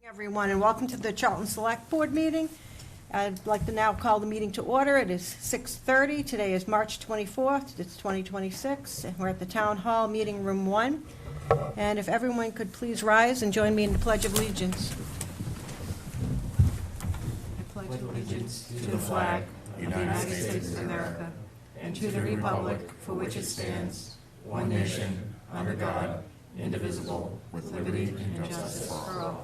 Everyone, and welcome to the Charlton Select Board meeting. I'd like to now call the meeting to order. It is 6:30. Today is March 24th. It's 2026. And we're at the Town Hall, Meeting Room 1. And if everyone could please rise and join me in the Pledge of Allegiance. I pledge allegiance to the flag of the United States of America and to the republic for which it stands, one nation, under God, indivisible, with liberty and justice for all.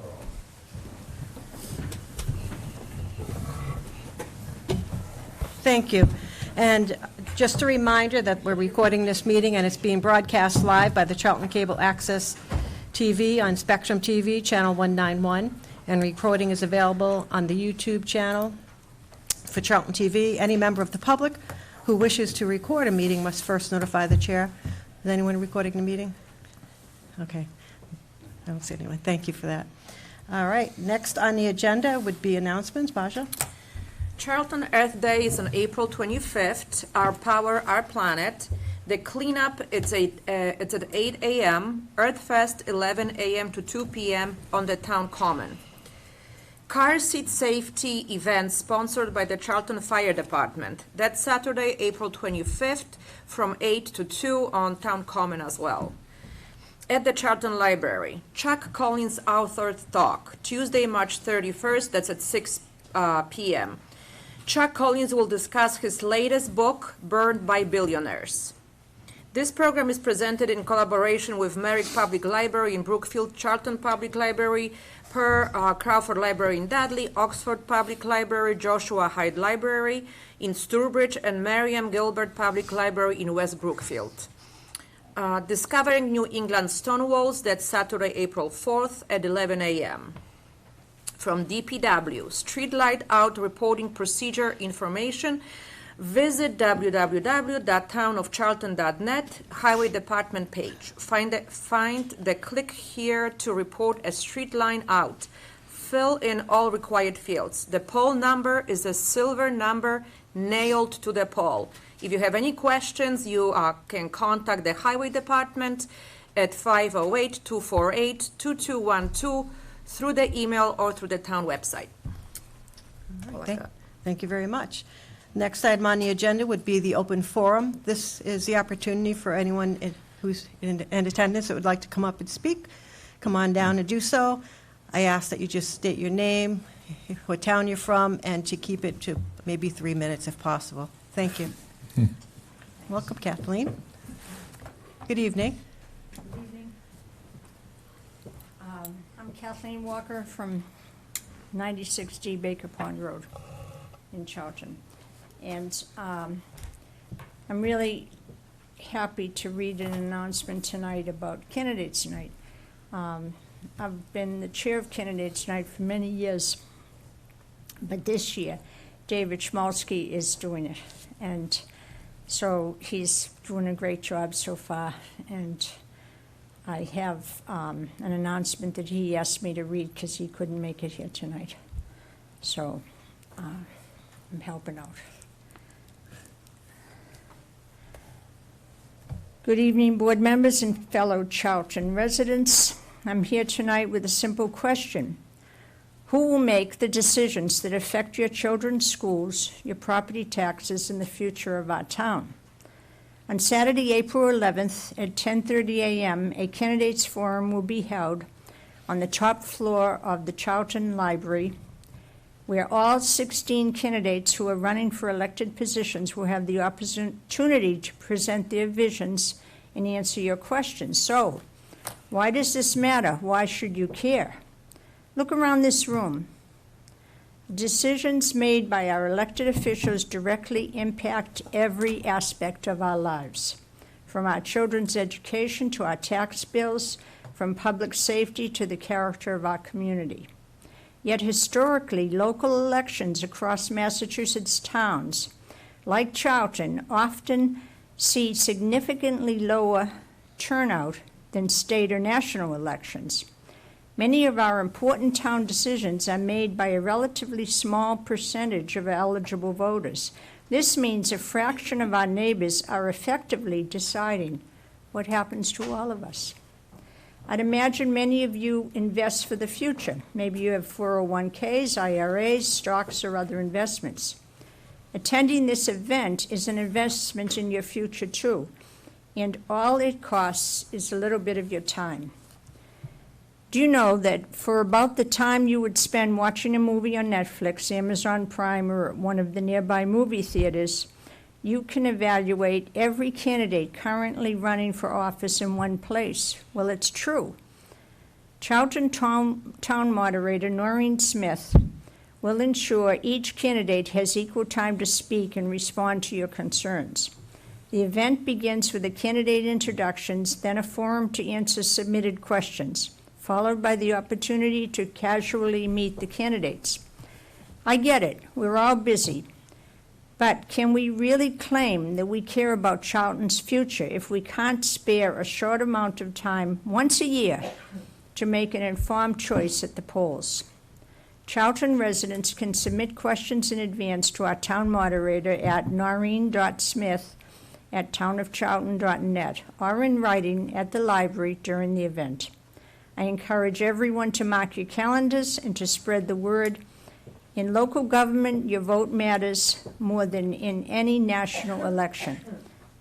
Thank you. And just a reminder that we're recording this meeting and it's being broadcast live by the Charlton Cable Access TV on Spectrum TV, channel 191. And recording is available on the YouTube channel for Charlton TV. Any member of the public who wishes to record a meeting must first notify the chair. Is anyone recording the meeting? Okay. I don't see anyone. Thank you for that. All right. Next on the agenda would be announcements. Baja? Charlton Earth Day is on April 25th. Our Power, Our Planet. The cleanup, it's at 8 a.m. Earth Fest, 11 a.m. to 2 p.m. on the Town Common. Car seat safety event sponsored by the Charlton Fire Department. That's Saturday, April 25th from 8 to 2 on Town Common as well. At the Charlton Library, Chuck Collins authored talk, Tuesday, March 31st, that's at 6 p.m. Chuck Collins will discuss his latest book, Burned by Billionaires. This program is presented in collaboration with Merrick Public Library in Brookfield, Charlton Public Library, Crawford Library in Dudley, Oxford Public Library, Joshua Hyde Library in Sturbridge, and Miriam Gilbert Public Library in West Brookfield. Discovering New England Stone Walls, that's Saturday, April 4th at 11 a.m. From DPW, Streetlight Out Reporting Procedure Information, visit www.townofcharlton.net, Highway Department page. Find the click here to report a street line out. Fill in all required fields. The pole number is a silver number nailed to the pole. If you have any questions, you can contact the Highway Department at 508-248-2212 through the email or through the town website. All right, thank you very much. Next item on the agenda would be the open forum. This is the opportunity for anyone who's in attendance that would like to come up and speak. Come on down and do so. I ask that you just state your name, what town you're from, and to keep it to maybe 3 minutes if possible. Thank you. Welcome, Kathleen. Good evening. Good evening. I'm Kathleen Walker from 96D Baker Pond Road in Charlton. And I'm really happy to read an announcement tonight about Candidates Night. I've been the chair of Candidates Night for many years, but this year David Schmalsky is doing it. And so he's doing a great job so far, and I have an announcement that he asked me to read because he couldn't make it here tonight. So I'm helping out. Good evening, board members and fellow Charlton residents. I'm here tonight with a simple question. Who will make the decisions that affect your children's schools, your property taxes, and the future of our town? On Saturday, April 11th at 10:30 a.m., a candidates forum will be held on the top floor of the Charlton Library, where all 16 candidates who are running for elected positions will have the opportunity to present their visions and answer your questions. So, why does this matter? Why should you care? Look around this room. Decisions made by our elected officials directly impact every aspect of our lives, from our children's education to our tax bills, from public safety to the character of our community. Yet historically, local elections across Massachusetts towns, like Charlton, often see significantly lower turnout than state or national elections. Many of our important town decisions are made by a relatively small percentage of eligible voters. This means a fraction of our neighbors are effectively deciding what happens to all of us. I'd imagine many of you invest for the future. Maybe you have 401ks, IRAs, stocks, or other investments. Attending this event is an investment in your future too, and all it costs is a little bit of your time. Do you know that for about the time you would spend watching a movie on Netflix, Amazon Prime, or one of the nearby movie theaters, you can evaluate every candidate currently running for office in one place? Well, it's true. Charlton Town Moderator Noreen Smith will ensure each candidate has equal time to speak and respond to your concerns. The event begins with the candidate introductions, then a forum to answer submitted questions, followed by the opportunity to casually meet the candidates. I get it, we're all busy, but can we really claim that we care about Charlton's future if we can't spare a short amount of time once a year to make an informed choice at the polls? Charlton residents can submit questions in advance to our town moderator at noreen.smith@townofcharlton.net or in writing at the library during the event. I encourage everyone to mark your calendars and to spread the word. In local government, your vote matters more than in any national election,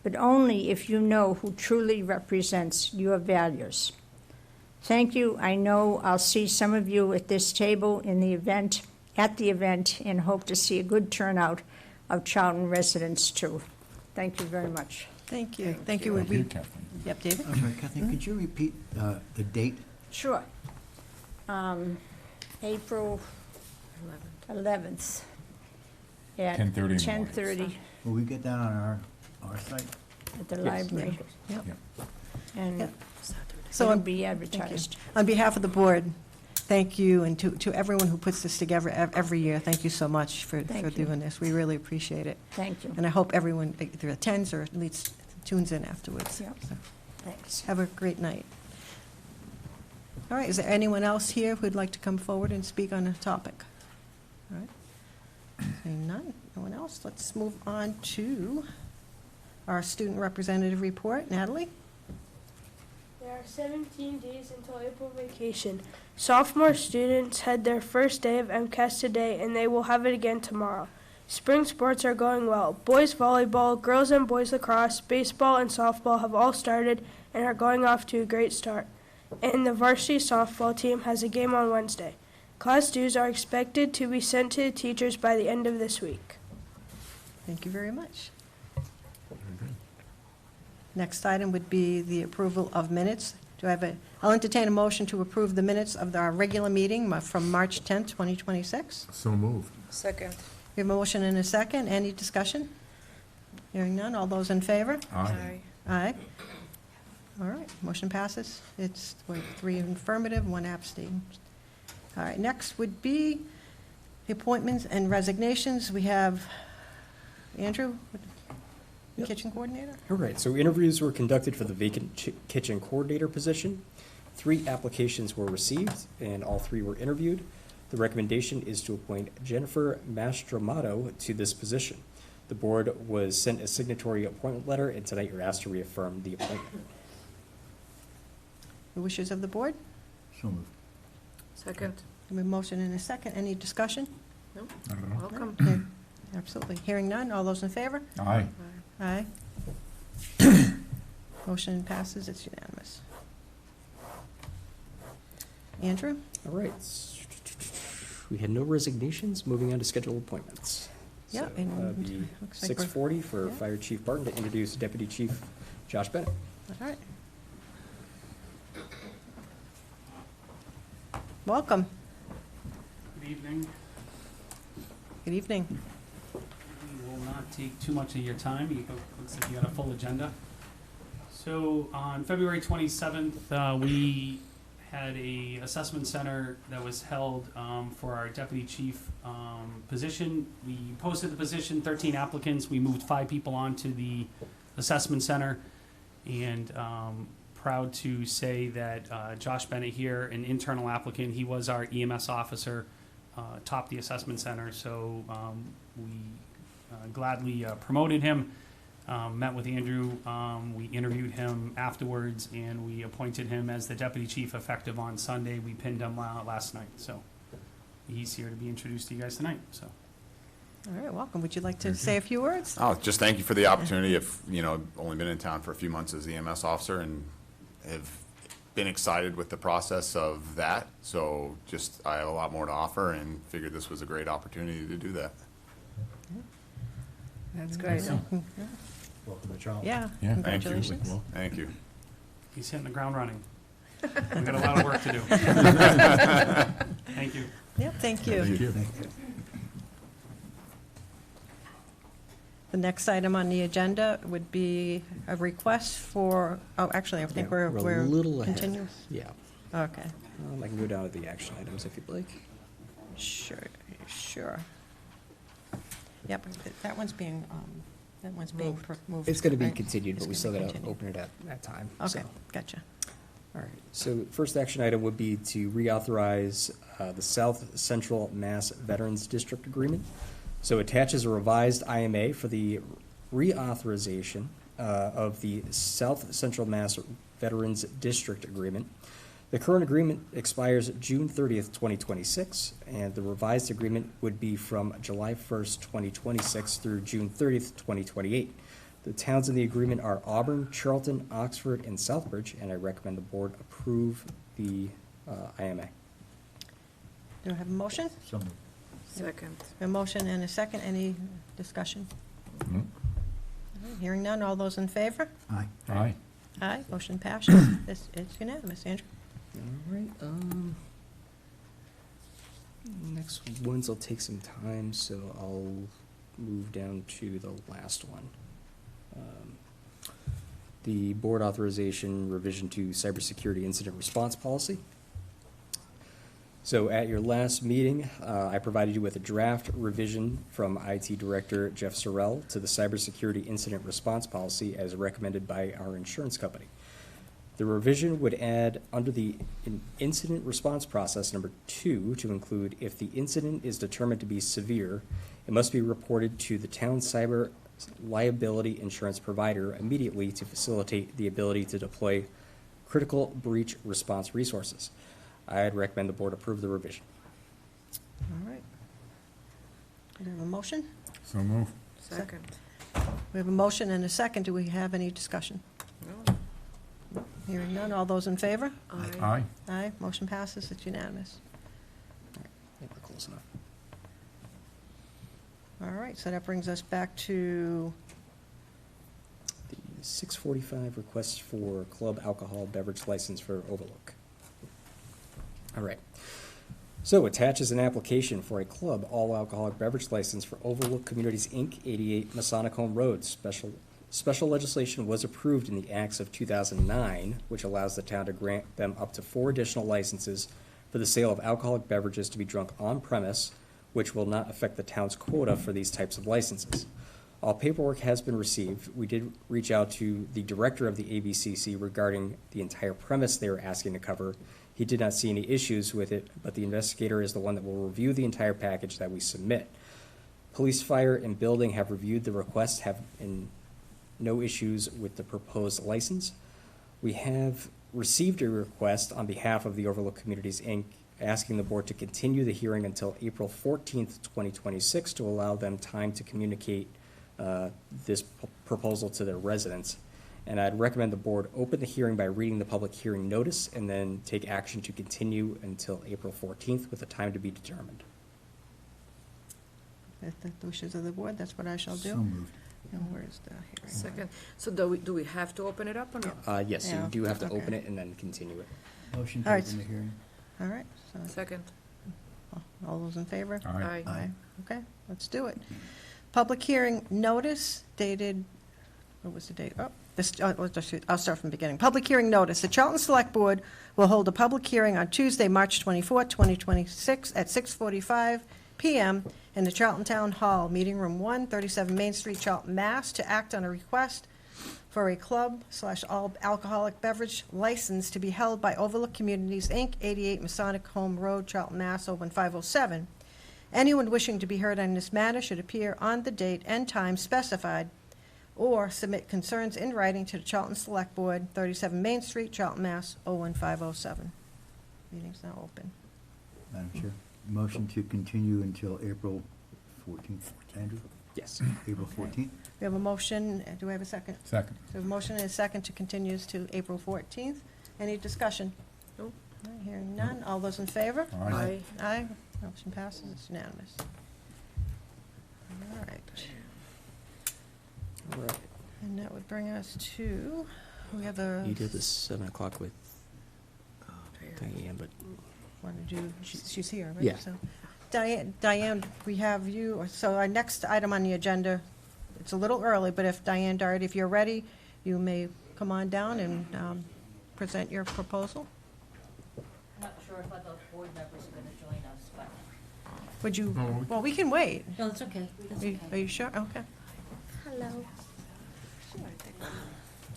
but only if you know who truly represents your values. Thank you. I know I'll see some of you at this table at the event, and hope to see a good turnout of Charlton residents too. Thank you very much. Thank you. Thank you. Thank you, Kathleen. Yep, David? I'm sorry, Kathleen, could you repeat the date? Sure. April 11th at 10:30 in the morning. 10:30 Will we get that on our site? at the library. Yep. And Yep. So it'll on be advertised. On behalf of the board, thank you, and to everyone who puts this together every year, thank you so much for Thank you. doing this. We really appreciate it. Thank you. And I hope everyone either attends or at least tunes in afterwards. Yep. So, Thanks. have a great night. All right, is there anyone else here who'd like to come forward and speak on a topic? All right. Seeing none, no one else, let's move on to our student representative report. Natalie? There are 17 days until April vacation. Sophomore students had their first day of MCAS today, and they will have it again tomorrow. Spring sports are going well. Boys volleyball, girls and boys lacrosse, baseball, and softball have all started and are going off to a great start. And the varsity softball team has a game on Wednesday. Class dues are expected to be sent to the teachers by the end of this week. Thank you very much. Next item would be the approval of minutes. I'll entertain a motion to approve the minutes of our regular meeting from March 10th, 2026. So moved. Second. We have a motion and a second. Any discussion? Hearing none. All those in favor? Aye. Aye. All right, motion passes. It's 3 affirmative, 1 abstain. All right, next would be the appointments and resignations. We have Andrew, Yep. kitchen coordinator. All right, so interviews were conducted for the vacant kitchen coordinator position. 3 applications were received, and all 3 were interviewed. The recommendation is to appoint Jennifer Mastromato to this position. The board was sent a signatory appointment letter, and tonight you're asked to reaffirm the appointment. The wishes of the board. So moved. Second. We have a motion and a second. Any discussion? No? I don't know. Welcome. Okay, absolutely. Hearing none. All those in favor? Aye. Aye. Motion passes. It's unanimous. Andrew? All right. We had no resignations. Moving on to scheduled appointments. Yeah, So, and be looks like we're- 6:40 for yeah. Fire Chief Barton to introduce Deputy Chief Josh Bennett. All right. Welcome. Good evening. Good evening. We will not take too much of your time. Looks like you got a full agenda. So on February 27th, we had a assessment center that was held for our deputy chief position. We posted the position, 13 applicants. We moved 5 people onto the assessment center. And proud to say that Josh Bennett here, an internal applicant, he was our EMS officer, topped the assessment center. So we gladly promoted him. met with Andrew. We interviewed him afterwards, and we appointed him as the deputy chief effective on Sunday. We pinned him last night, so he's here to be introduced to you guys tonight, so. All right, welcome. Would you like to say a few words? Oh, just thank you for the opportunity. I've, only been in town for a few months as EMS officer and have been excited with the process of that. So just, I have a lot more to offer and figured this was a great opportunity to do that. That's great. Welcome to Charlton. Yeah, Thank you. congratulations. Thank you. He's hitting the ground running. We've got a lot of work to do. Thank you. Yep, thank you. Thank you. The next item on the agenda would be a request for, oh, actually, I think Yeah, we're a little ahead. continuing. Yeah. Okay, I can go down to the action items if you'd like. sure. Yep, that one's being moved. It's gonna be right? continued, It's but we gonna still be gotta continued. open it at that time. so. Okay, gotcha. All right, so first action item would be to reauthorize the South Central Mass Veterans District Agreement. So attaches a revised IMA for the reauthorization of the South Central Mass Veterans District Agreement. The current agreement expires June 30th, 2026, and the revised agreement would be from July 1st, 2026 through June 30th, 2028. The towns in the agreement are Auburn, Charlton, Oxford, and Southbridge, and I recommend the board approve the IMA. Do I have a motion? So moved. Second. A motion and a second. Any discussion? All right, hearing none. All those in favor? Aye. Aye. Aye, motion passes. It's unanimous. Andrew? All right, next ones will take some time, so I'll move down to the last one. The board authorization revision to cybersecurity incident response policy. So at your last meeting, I provided you with a draft revision from IT Director Jeff Sorrell to the cybersecurity incident response policy as recommended by our insurance company. The revision would add under the incident response process number 2 to include if the incident is determined to be severe, it must be reported to the town cyber liability insurance provider immediately to facilitate the ability to deploy critical breach response resources. I'd recommend the board approve the revision. All right. Do we have a motion? So move. Second. We have a motion and a second. Do we have any discussion? No. Hearing none. All those in favor? Aye. Aye, motion passes. It's unanimous. I think we're close enough. All right, so that brings us back to, The 645 requests for club alcohol beverage license for Overlook. All right. So attaches an application for a club all alcoholic beverage license for Overlook Communities, Inc., 88 Masonic Home Road. Special legislation was approved in the Acts of 2009, which allows the town to grant them up to 4 additional licenses for the sale of alcoholic beverages to be drunk on premise, which will not affect the town's quota for these types of licenses. All paperwork has been received. We did reach out to the director of the ABCC regarding the entire premise they were asking to cover. He did not see any issues with it, but the investigator is the one that will review the entire package that we submit. Police, fire, and building have reviewed the request, have no issues with the proposed license. We have received a request on behalf of the Overlook Communities, Inc., asking the board to continue the hearing until April 14th, 2026, to allow them time to communicate this proposal to their residents. And I'd recommend the board open the hearing by reading the public hearing notice and then take action to continue until April 14th with a time to be determined. at the wishes of the board, that's what I shall So do. moved. And where's the hearing? Second. So do we have to open it up or not? Yes, you Yeah, do have to open okay. it and then continue it. Motion to All right. open the hearing. All right, so, Second. all those in favor? Aye. Aye. Okay, let's do it. Public hearing notice dated, what was the date? Oh, I'll start from the beginning. Public hearing notice. The Charlton Select Board will hold a public hearing on Tuesday, March 24, 2026, at 6:45 PM in the Charlton Town Hall, Meeting Room 1, 37 Main Street, Charlton, Mass., to act on a request for a club/all alcoholic beverage license to be held by Overlook Communities, Inc., 88 Masonic Home Road, Charlton, Mass. 01507. Anyone wishing to be heard on this matter should appear on the date and time specified or submit concerns in writing to the Charlton Select Board, 37 Main Street, Charlton, Mass. 01507. Meeting's now open. Madam Chair, motion to continue until April 14th. Andrew? Yes. April 14th? We have a motion, do we have a second? Second. So we have a motion and a second to continue to April 14th. Any discussion? Nope. Hearing none. All those in favor? Aye. Aye. Motion passes. It's unanimous. All right. All right. And that would bring us to, we have the. You did this 7 o'clock with Diane, but Want to do, she's here, right? Yeah. So, Diane, we have you, so our next item on the agenda, it's a little early, but if Diane Doherty, if you're ready, you may come on down and present your proposal. I'm not sure if other board members are going to join us, but. Would you, No, well, we can wait. No, that's okay. That's Are you sure? Okay. Hello.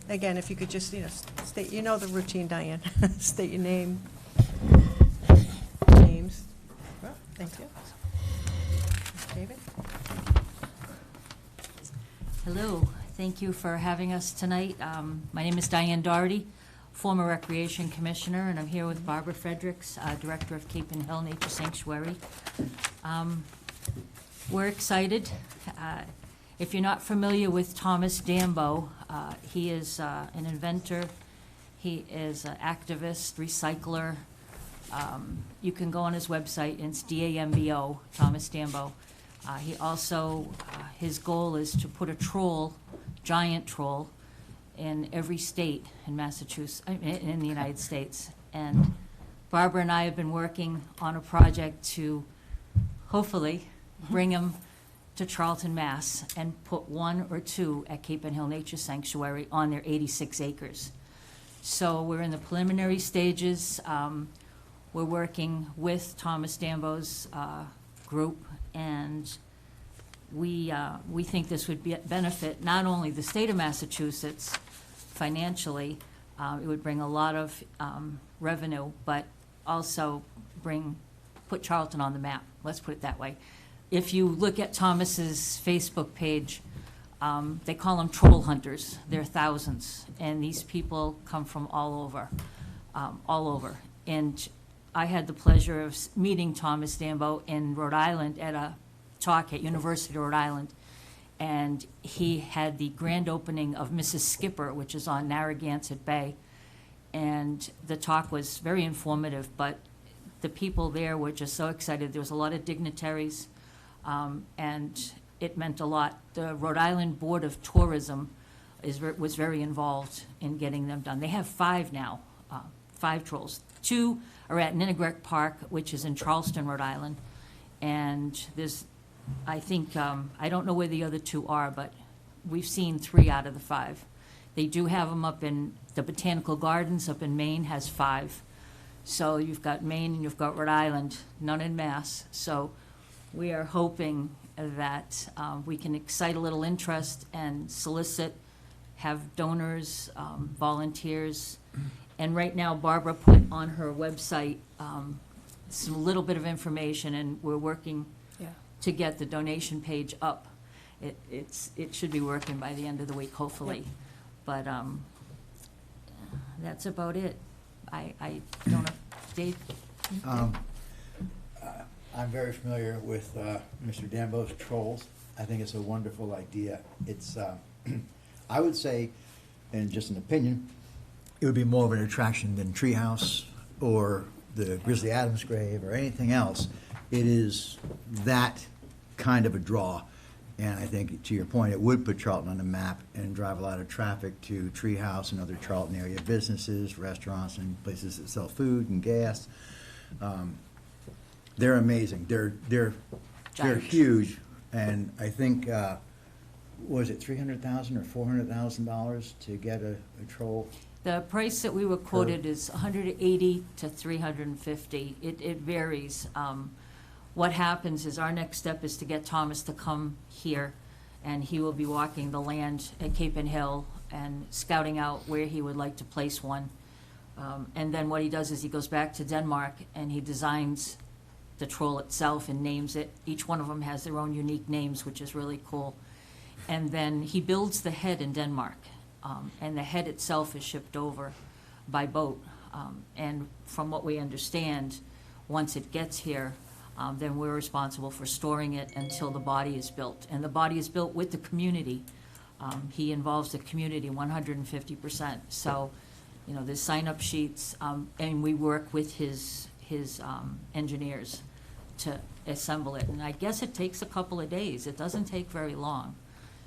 Again, if you could just, state, the routine, Diane. State your name. Names. Well, thank you. David? Hello, thank you for having us tonight. My name is Diane Doherty, former Recreation Commissioner, and I'm here with Barbara Fredericks, Director of Cape and Hill Nature Sanctuary. We're excited. If you're not familiar with Thomas Dambo, he is an inventor, he is an activist, recycler. You can go on his website, and it's D-A-M-B-O, Thomas Dambo. He also, his goal is to put a troll, giant troll, in every state in Massachusetts, in the United States. And Barbara and I have been working on a project to hopefully bring him to Charlton, Mass, and put 1 or 2 at Cape and Hill Nature Sanctuary on their 86 acres. So we're in the preliminary stages. We're working with Thomas Dambo's group, and we think this would benefit not only the state of Massachusetts financially, it would bring a lot of revenue, but also put Charlton on the map, let's put it that way. If you look at Thomas's Facebook page, they call them troll hunters. There are thousands, and these people come from all over. And I had the pleasure of meeting Thomas Dambo in Rhode Island at a talk at University of Rhode Island, and he had the grand opening of Mrs. Skipper, which is on Narragansett Bay, and the talk was very informative, but the people there were just so excited. There was a lot of dignitaries, and it meant a lot. The Rhode Island Board of Tourism was very involved in getting them done. They have 5 now, 5 trolls. 2 are at Ninnegrek Park, which is in Charleston, Rhode Island, and there's, I think, I don't know where the other 2 are, but we've seen 3 out of the 5. They do have them up in the Botanical Gardens up in Maine, has 5. So you've got Maine and you've got Rhode Island, none in Mass. So we are hoping that we can excite a little interest and solicit, have donors, volunteers. And right now, Barbara put on her website some little bit of information, and we're working to get the donation page up. It should be working by the end of the week, hopefully. But that's about it. I don't know, Dave? I'm very familiar with Mr. Dambo's trolls. I think it's a wonderful idea. It's, I would say, and just an opinion, it would be more of an attraction than Treehouse or the Grizzly Adams grave or anything else. It is that kind of a draw. And I think, to your point, it would put Charlton on the map and drive a lot of traffic to Treehouse and other Charlton area businesses, restaurants, and places that sell food and gas. They're amazing. They're huge, and I think was it $300,000 or $400,000 to get a troll? The price that we were quoted is $180 to $350. It varies. What happens is our next step is to get Thomas to come here, and he will be walking the land at Cape and Hill and scouting out where he would like to place one. And then what he does is he goes back to Denmark and he designs the troll itself and names it. Each one of them has their own unique names, which is really cool. And then he builds the head in Denmark, and the head itself is shipped over by boat. And from what we understand, once it gets here, then we're responsible for storing it until the body is built. And the body is built with the community. He involves the community 150%. So, there's sign-up sheets, and we work with his engineers to assemble it. And I guess it takes a couple of days. It doesn't take very long.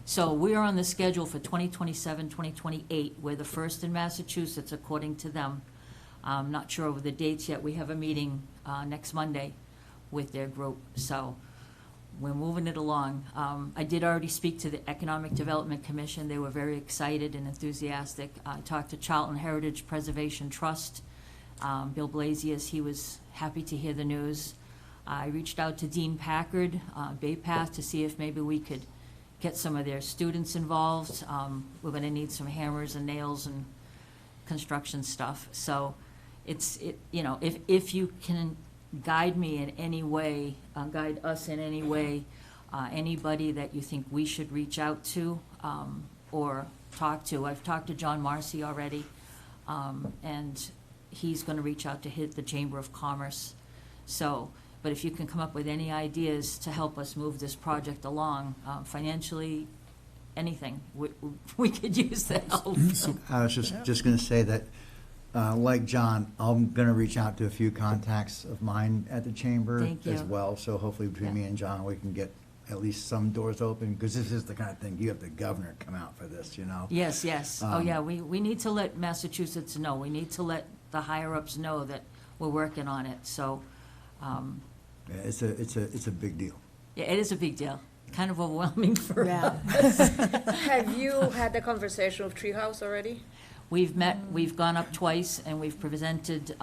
So we are on the schedule for 2027, 2028. We're the first in Massachusetts, according to them. I'm not sure of the dates yet. We have a meeting next Monday with their group, so we're moving it along. I did already speak to the Economic Development Commission. They were very excited and enthusiastic. I talked to Charlton Heritage Preservation Trust, Bill Blasius. He was happy to hear the news. I reached out to Dean Packard, Bay Path, to see if maybe we could get some of their students involved. We're going to need some hammers and nails and construction stuff. So if you can guide me in any way, guide us in any way, anybody that you think we should reach out to or talk to. I've talked to John Marcy already, and he's going to reach out to the Chamber of Commerce. So, but if you can come up with any ideas to help us move this project along, financially, anything, we could use the help. I was just going to say that, like John, I'm going to reach out to a few contacts of mine at the chamber Thank you. as well. So hopefully between me and John, we can get at least some doors open, because this is the kind of thing, you have the governor come out for this, Yes, yes. Oh, yeah, we need to let Massachusetts know. We need to let the higher-ups know that we're working on it, so. Yeah, it's a big deal. Yeah, it is a big deal. Kind of overwhelming for Have you had the conversation with Treehouse already? We've met, we've gone up twice, and we've presented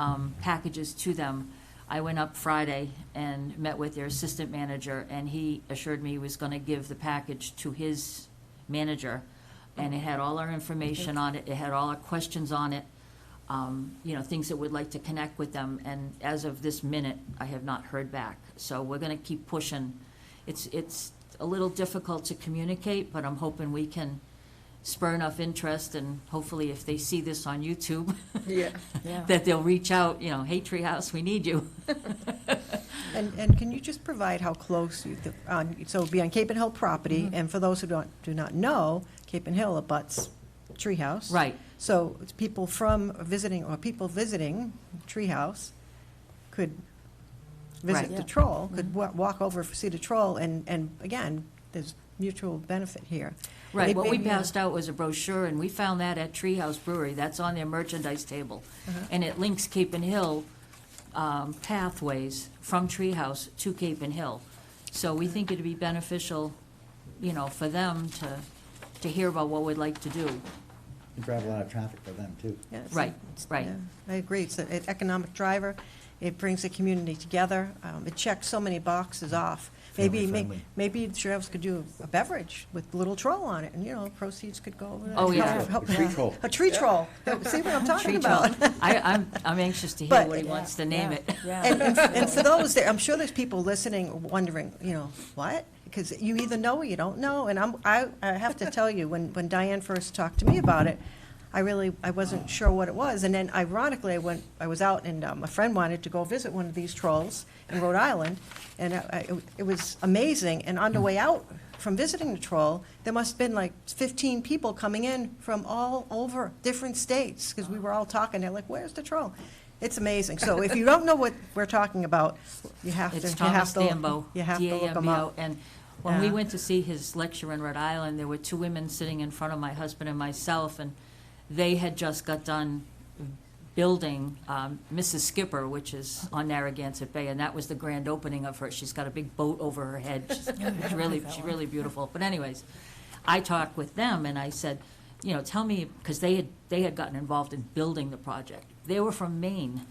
packages to them. I went up Friday and met with their assistant manager, and he assured me he was going to give the package to his manager, and it had all our information on it, it had all our questions on it, things that we'd like to connect with them, and as of this minute, I have not heard back. So we're going to keep pushing. It's a little difficult to communicate, but I'm hoping we can spur enough interest, and hopefully if they see this on YouTube, Yeah. that they'll reach out, hey, Treehouse, we need you. And can you just provide how close so it'll be on Cape and Hill property, and for those who do not know, Cape and Hill abuts Treehouse. Right. So it's people people visiting Treehouse could visit Right. the troll, could walk over, see the troll, and again, there's mutual benefit here. Right, what we Maybe, passed out was a brochure, and we found that at Treehouse Brewery. That's on their merchandise table. And it links Cape and Hill pathways from Treehouse to Cape and Hill. So we think it'd be beneficial, for them to hear about what we'd like to do. You drive a lot of traffic for them, too. Yeah, it's- Right, right. yeah, I agree. It's an economic driver. It brings the community together. It checks so many boxes off. Family friendly. Maybe the Treehouse could do a beverage with little troll on it, and, proceeds could go over there. Oh, yeah. Help- Tree troll. A tree troll. See what I'm talking Tree about? troll. I'm anxious to hear But- what he wants to name it. And for those there, I'm sure there's people listening wondering, what? Because you either know or you don't know. And I have to tell you, when Diane first talked to me about it, I wasn't sure what it was. And then ironically, I was out, and a friend wanted to go visit one of these trolls in Rhode Island, and it was amazing. And on the way out from visiting the troll, there must have been like 15 people coming in from all over different states, because we were all talking. They're like, "Where's the troll?" It's amazing. So if you don't know what we're talking about, you have to. It's you Thomas have to- Dambo, You have to look him D-A-M-B-O. up. And when we Yeah. went to see his lecture in Rhode Island, there were two women sitting in front of my husband and myself, and they had just got done building Mrs. Skipper, which is on Narragansett Bay, and that was the grand opening of her. She's got a big boat over her head. She's really beautiful. But anyways, I talked with them, and I said, tell me, because they had gotten involved in building the project. They were from Maine,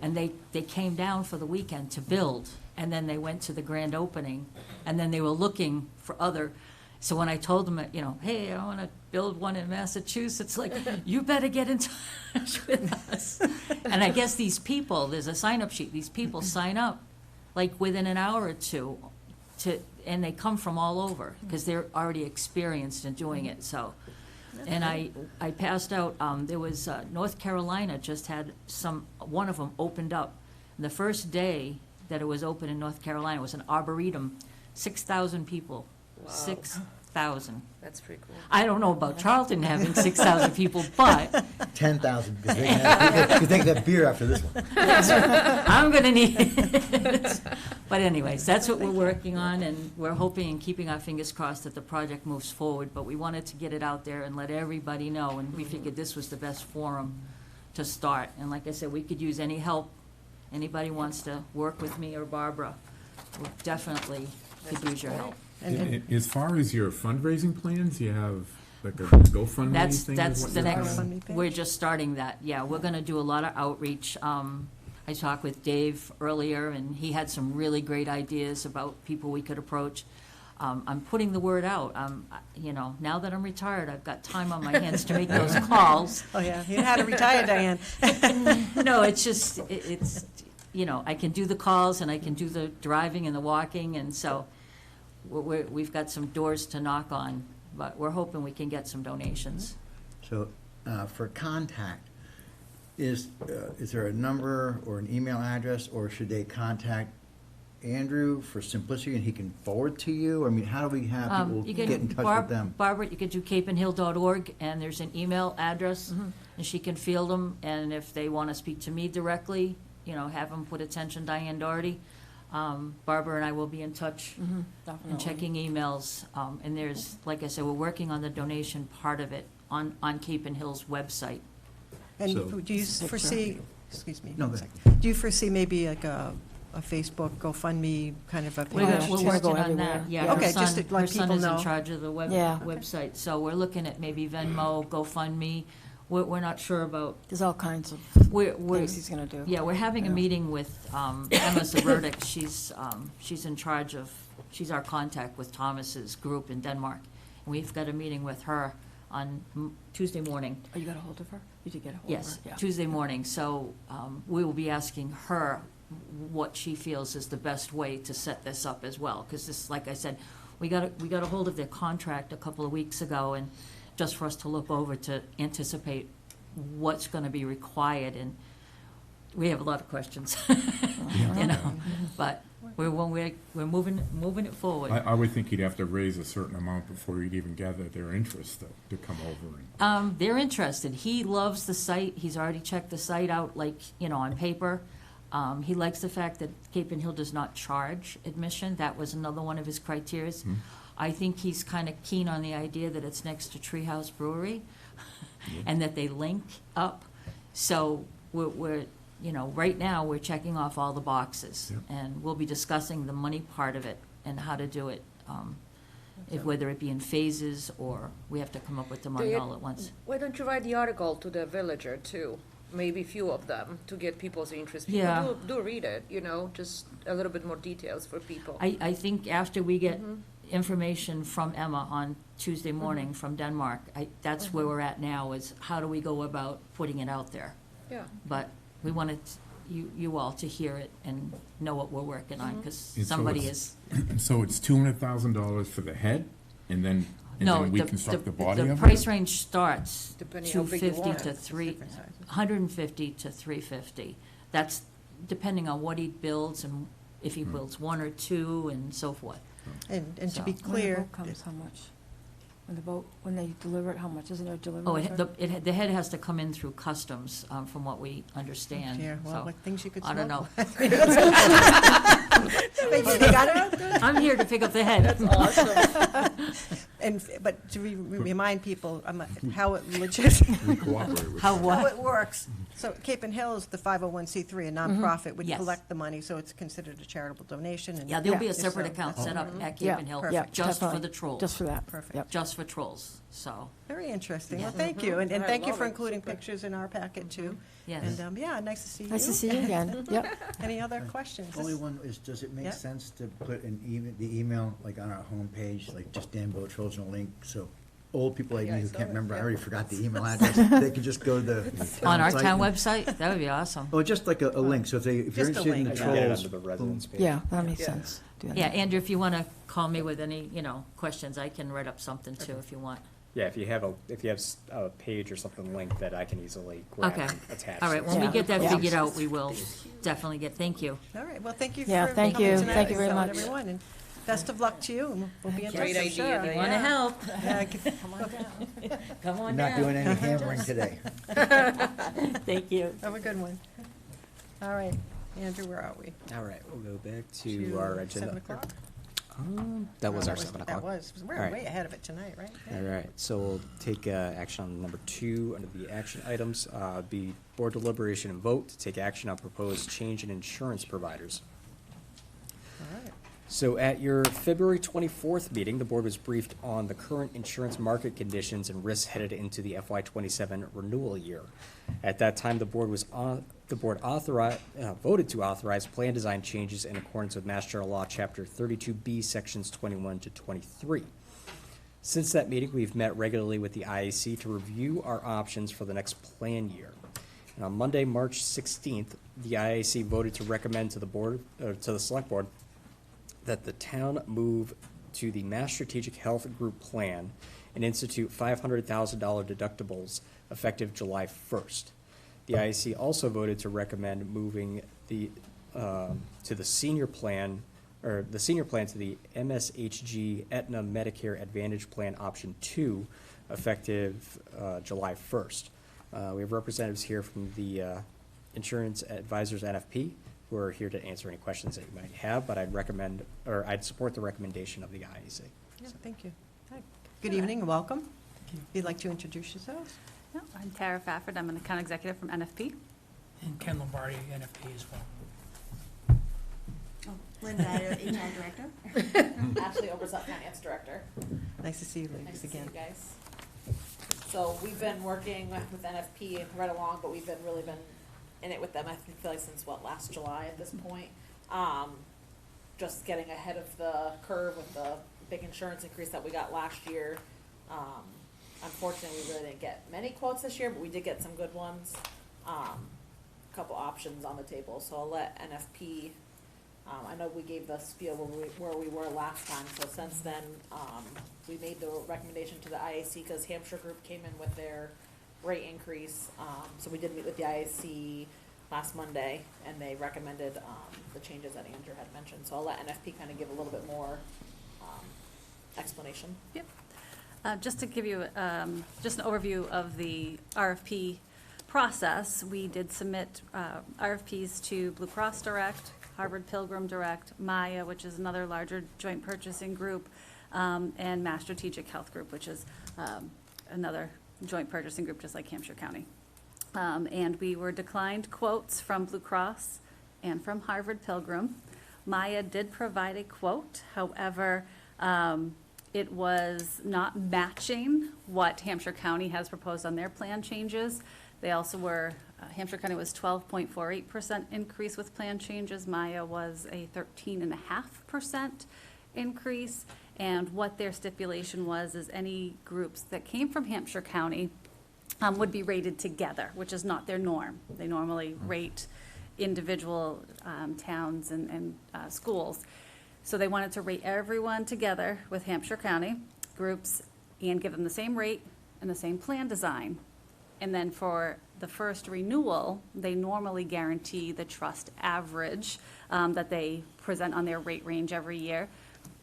and they came down for the weekend to build, and then they went to the grand opening, and then they were looking for other. So when I told them, hey, I want to build one in Massachusetts, like, you better get in touch with us. And I guess these people, there's a sign-up sheet, these people sign up, like, within an hour or two, and they come from all over, because they're already experienced in doing it, so. And I passed out, there was, North Carolina just had one of them opened up. And the first day that it was open in North Carolina was an arboretum, 6,000 people. Wow. 6,000. That's pretty cool. I don't know about Charlton having 6,000 people, but 10,000, because they can have beer after this one. I'm gonna need it. But anyways, that's what we're working on, and we're hoping and keeping our fingers crossed that the project moves forward, but we wanted to get it out there and let everybody know, and we figured this was the best forum to start. And like I said, we could use any help. Anybody wants to work with me or Barbara, we definitely could use your help. And As far as your fundraising plans, you have like a GoFundMe That's, thing? that's is what the you're next, planning? GoFundMe page? we're just starting that, yeah, we're gonna do a lot of outreach. I talked with Dave earlier, and he had some really great ideas about people we could approach. I'm putting the word out, you know, now that I'm retired, I've got time on my hands to make those calls. Oh, yeah, you had to retire, Diane. No, it's just, it's, you know, I can do the calls, and I can do the driving and the walking, and so we've got some doors to knock on, but we're hoping we can get some donations. So, for contact, is there a number or an email address, or should they contact Andrew for simplicity and he can forward to you? I mean, how do we have people You get in can, touch with them? Barbara, you could do capeandhill.org, and there's an email address, and she can field them, and if they want to speak to me directly, you know, have them put attention Diane Doherty. Barbara and I will be in touch and checking emails, and there's, like I said, we're working on the donation part of it on Cape and Hill's website. And So- do you foresee, excuse me, No, one go ahead. second. Do you foresee maybe like a Facebook, GoFundMe kind of a We're page? we're too? working on that, yeah. Okay, just to let Her son people is in know. charge of the Yeah. website, so we're looking at maybe Venmo, GoFundMe. We're not sure about, There's all kinds of we're, things he's gonna do. yeah, we're having a meeting with Emma Zaverdick. She's in charge of, she's our contact with Thomas's group in Denmark. And we've got a meeting with her on Tuesday morning. Oh, you got a hold of her? You did get a hold of her? Yes, Yeah. Tuesday morning. So we will be asking her what she feels is the best way to set this up as well. Because this, like I said, we got a hold of their contract a couple of weeks ago, and just for us to look over to anticipate what's going to be required. And we have a lot of questions, you know, but we're moving it forward. I would think you'd have to raise a certain amount before you'd even gather their interest to come over and. They're interested. He loves the site. He's already checked the site out, like, you know, on paper. He likes the fact that Cape and Hill does not charge admission. That was another one of his criteria. I think he's kind of keen on the idea that it's next to Treehouse Brewery and that they link up. So we're, you know, right now, we're checking off all the boxes. Yep. And we'll be discussing the money part of it and how to do it, whether it be in phases or we have to come up with the money all at once. Why don't you write the article to the Villager too? Maybe a few of them to get people's interest. People Yeah. do read it, you know, just a little bit more details for people. I think after we get information from Emma on Tuesday morning from Denmark, that's where we're at now, is how do we go about putting it out there? Yeah. But we wanted you all to hear it and know what we're working on, because And so somebody it's- is, So it's $200,000 for the head, and then no, we the, construct the body of it? the price range starts Depending how big you 250 want to it. 150 to 350. That's depending on what he builds and if he builds one or two and so forth. And to be So- When the clear, boat comes, how much? When they deliver it, how much? Isn't there delivery? Oh, charge? the head has to come in through customs, from what we understand. yeah, well, So, like things you could I don't smuggle. know. Maybe they got it out there. I'm here to pick up the head. But to remind people how it legit, We cooperate with How them. how what? it works. So Cape and Hill is the 501c3, a nonprofit, would Yes. collect the money, so it's considered a charitable donation. And Yeah, there'll be a Yes, separate so account that's- set up at Cape Yeah, and Hill, perfect. just for definitely. the trolls. Just for that. Perfect. Yep. Just for trolls, so, Very interesting. Well, Yeah. thank you, and I thank you love for it. including Super. pictures in our packet, too. yes. And, yeah, nice to see you. Nice to see you again. Yep. Any other questions? Only one is, does it Yeah. make sense to put the email, like on our homepage, like just Dan Botro's and a link, so old people like Yeah, me I who saw can't it, remember, I yeah. already forgot the email address, they can just go to the. On our site town and- website, that would be awesome. Oh, just like a link, so if you're Just a interested in the link. I can get it trolls. under the residence page. Yeah, that makes Yeah. sense. doing Yeah, that. Andrew, if you want to call me with any, questions, I can write up something too if you want. Yeah, if you have a page or something linked that I can easily grab Okay. and attach. All right, when we Yeah. get that Yeah. figured out, we will definitely thank you. All right, well, thank you Yeah, for thank coming you. tonight. Thank you very So, much. everyone, and best of luck to you, and we'll be in touch, Great I'm idea, sure. If you want to help, Yeah, come on down. Come We're on not doing down. any hammering today. Thank you. have a good one. All right, Andrew, where are we? All right, we'll go back to our agenda. 7 o'clock? That was Oh, our 7 o'clock. That was, we're All right. way ahead of it tonight, right? All right, so we'll take action on number 2 under the action items. Be board deliberation and vote to take action on proposed change in insurance providers. All right. So at your February 24th meeting, the board was briefed on the current insurance market conditions and risks headed into the FY '27 renewal year. At that time, the board voted to authorize plan design changes in accordance with Mass General Law, Chapter 32B, Sections 21 to 23. Since that meeting, we've met regularly with the IAC to review our options for the next plan year. And on Monday, March 16th, the IAC voted to recommend to the Select Board that the town move to the Mass Strategic Health Group Plan and institute $500,000 deductibles effective July 1st. The IAC also voted to recommend moving to the senior plan to the MSHG Aetna Medicare Advantage Plan Option 2 effective July 1st. We have representatives here from the Insurance Advisors NFP who are here to answer any questions that you might have, but I'd support the recommendation of the IAC. Yeah, thank you. Hi. Good evening and welcome. If you'd like to introduce yourselves. No, I'm Tara Fafford. I'm an account executive from NFP. And Ken Lombardi, NFP as well. Linda, HR Director. Ashley Obersett, Finance Director. Nice to see you ladies Nice to see again. you guys. So we've been working with NFP right along, but we've really been in it with them, I feel like since, last July at this point. Just getting ahead of the curve with the big insurance increase that we got last year. Unfortunately, we really didn't get many quotes this year, but we did get some good ones. Couple options on the table, so I'll let NFP, I know we gave the spiel where we were last time, so since then, we made the recommendation to the IAC, because Hampshire Group came in with their rate increase, so we did meet with the IAC last Monday, and they recommended, the changes that Andrew had mentioned, so I'll let NFP kind of give a little bit more, explanation. Yep. Just to give you just an overview of the RFP process, we did submit RFPs to Blue Cross Direct, Harvard Pilgrim Direct, Maya, which is another larger joint purchasing group, and Mass Strategic Health Group, which is another joint purchasing group, just like Hampshire County. And we were declined quotes from Blue Cross and from Harvard Pilgrim. Maya did provide a quote, however, it was not matching what Hampshire County has proposed on their plan changes. They also were, Hampshire County was 12.48% increase with plan changes. Maya was a 13.5% increase. And what their stipulation was is any groups that came from Hampshire County would be rated together, which is not their norm. They normally rate individual towns and schools. So they wanted to rate everyone together with Hampshire County groups and give them the same rate and the same plan design. And then for the first renewal, they normally guarantee the trust average that they present on their rate range every year.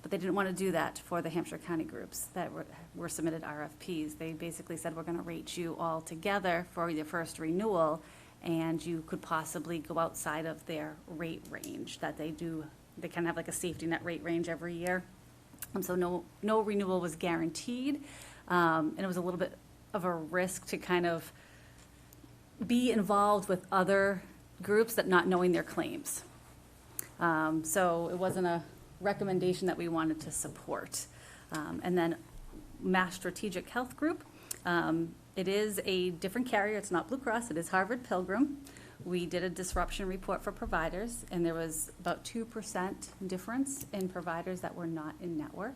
But they didn't want to do that for the Hampshire County groups that were submitted RFPs. They basically said, we're going to rate you all together for your first renewal, and you could possibly go outside of their rate range that they do. They kind of have like a safety net rate range every year. And so no renewal was guaranteed. And it was a little bit of a risk to kind of be involved with other groups that not knowing their claims. So it wasn't a recommendation that we wanted to support. And then Mass Strategic Health Group, it is a different carrier. It's not Blue Cross, it is Harvard Pilgrim. We did a disruption report for providers, and there was about 2% difference in providers that were not in network.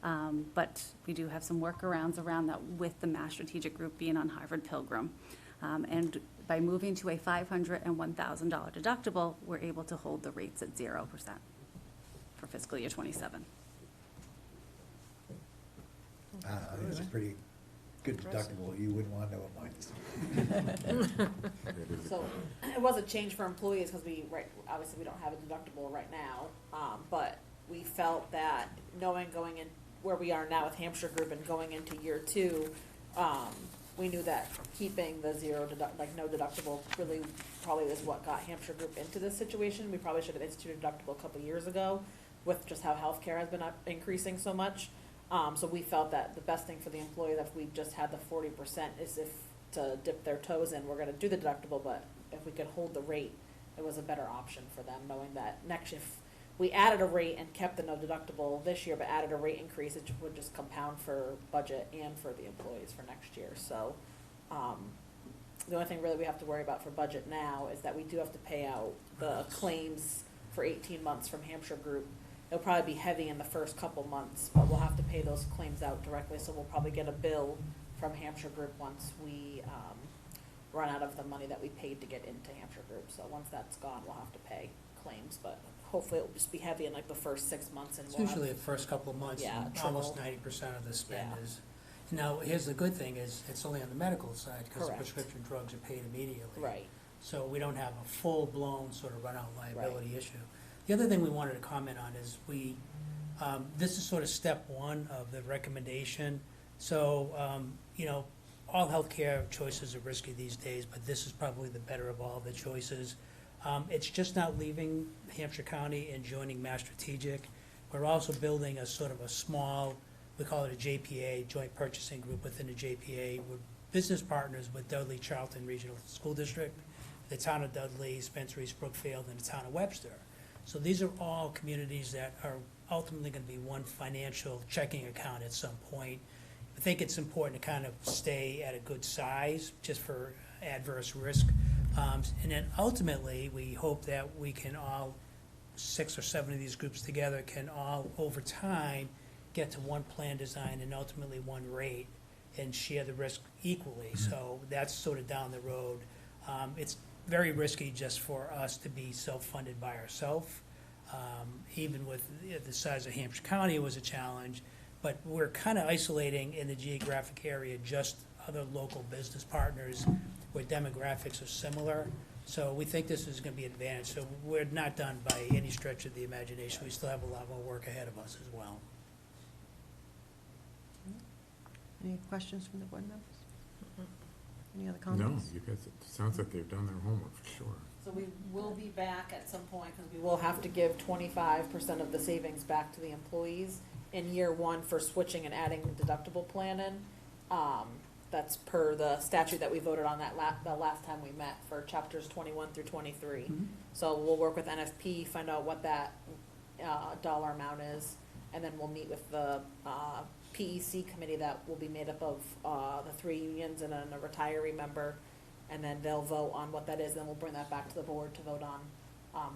But we do have some workarounds around that with the Mass Strategic Group being on Harvard Pilgrim. And by moving to a $500 and $1,000 deductible, we're able to hold the rates at 0%. for fiscal year '27. I think it's a pretty good deductible. You wouldn't want to know what mine is. So it was a change for employees because obviously we don't have a deductible right now. But we felt that knowing going in where we are now with Hampshire Group and going into year 2, we knew that keeping the no deductible really probably is what got Hampshire Group into this situation. We probably should have instituted deductible a couple years ago with just how healthcare has been increasing so much. So we felt that the best thing for the employee, that if we just had the 40%, is if to dip their toes in, we're gonna do the deductible, but if we could hold the rate, it was a better option for them, knowing that next, if we added a rate and kept the no deductible this year, but added a rate increase, it would just compound for budget and for the employees for next year. So, the only thing really we have to worry about for budget now is that we do have to pay out the claims for 18 months from Hampshire Group. It'll probably be heavy in the first couple months, but we'll have to pay those claims out directly, so we'll probably get a bill from Hampshire Group once we, run out of the money that we paid to get into Hampshire Group. So once that's gone, we'll have to pay claims, but hopefully it'll just be heavy in like the first 6 months, and It's we'll have. usually the first couple of months, Yeah, and almost trouble. 90% of the spend Yeah. is. Now, here's the good thing, is it's only on the medical side, because the Correct. prescription drugs are paid immediately. Right. So we don't have a full-blown sort of run-out liability issue. The other thing we wanted to comment on is this is sort of step 1 of the recommendation. So, all healthcare choices are risky these days, but this is probably the better of all the choices. It's just not leaving Hampshire County and joining Mass Strategic. We're also building a sort of a small, we call it a JPA, Joint Purchasing Group within the JPA. We're business partners with Dudley Charlton Regional School District, the town of Dudley, Spencer East Brookfield, and the town of Webster. So these are all communities that are ultimately going to be one financial checking account at some point. I think it's important to kind of stay at a good size just for adverse risk. And then ultimately, we hope that we can all, 6 or 7 of these groups together, can all, over time, get to one plan design and ultimately one rate and share the risk equally. So that's sort of down the road. It's very risky just for us to be self-funded by ourselves. Even with the size of Hampshire County, it was a challenge. But we're kind of isolating in the geographic area just other local business partners where demographics are similar. So we think this is going to be an advantage. So we're not done by any stretch of the imagination. We still have a lot more work ahead of us as well. Any questions from the board members? Any other No, comments? you guys, it sounds like they've done their homework for sure. So we will be back at some point, because we will have to give 25% of the savings back to the employees in year 1 for switching and adding the deductible plan in. That's per the statute that we voted on the last time we met for chapters 21 through 23. So we'll work with NFP, find out what that dollar amount is, and then we'll meet with the PEC committee that will be made up of the 3 unions and then a retiree member, and then they'll vote on what that is, then we'll bring that back to the board to vote on